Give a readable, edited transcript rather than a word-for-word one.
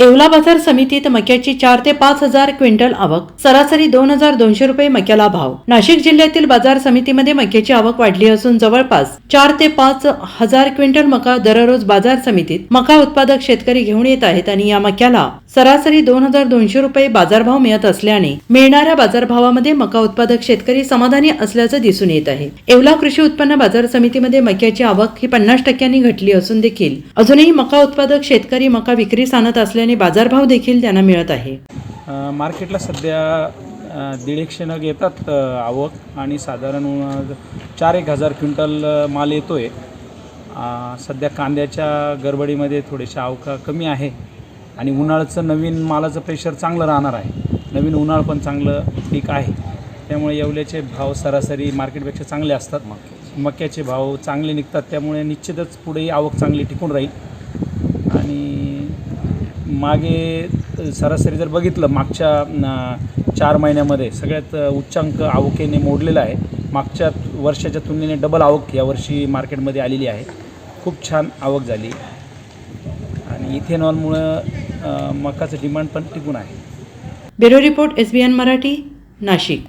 येवला बाजार समितीत मक्याची 4 ते 5 हजार क्विंटल आवक, सरासरी 2,200 रुपये मक्याला भाव। नाशिक जिल्ह्यातील बाजार समितीमध्ये मक्याची आवक वाढली असून जवळपास 4 ते 5 हजार क्विंटल मका दररोज बाजार समितीत मका उत्पादक शेतकरी घेऊन येत आहेत आणि या मक्याला सरासरी 2,200 रुपये बाजारभाव मिळत असल्याने मिळणाऱ्या बाजारभावामध्ये मका उत्पादक शेतकरी समाधानी असल्याचं दिसून येत आहे। येवला कृषी उत्पन्न बाजार समितीमध्ये मक्याची आवक ही 50% घटली असून देखील अजूनही मका उत्पादक शेतकरी मका विक्रीस आणत असल्याने बाजारभाव देखील त्यांना मिळत आहे। मार्केटला सध्या 150 नग येतात आवक आणि साधारण 4-1 हजार क्विंटल माल येतोय। सध्या कांद्याच्या गडबडीमध्ये थोडीशी आवका कमी आहे आणि उन्हाळ्याचं नवीन मालाचं प्रेशर चांगलं राहणार आहे। नवीन उन्हाळ पण चांगलं पीक आहे, त्यामुळे येवल्याचे भाव सरासरी मार्केटपेक्षा चांगले असतात। मक्याचे भाव चांगले निघतात, त्यामुळे निश्चितच पुढेही आवक चांगली टिकून राहील। आणि मागे सरासरी जर बघितलं मागच्या 4 महिन्यामध्ये सगळ्यात उच्चांक आवकेने मोडलेला आहे। मागच्या वर्षाच्या तुलनेने डबल आवक यावर्षी मार्केटमध्ये आलेली आहे। खूप छान आवक झाली आणि इथेनॉलमुळं मकाचं डिमांड पण टिकून आहे। Bureau report SBN Marathi, Nashik.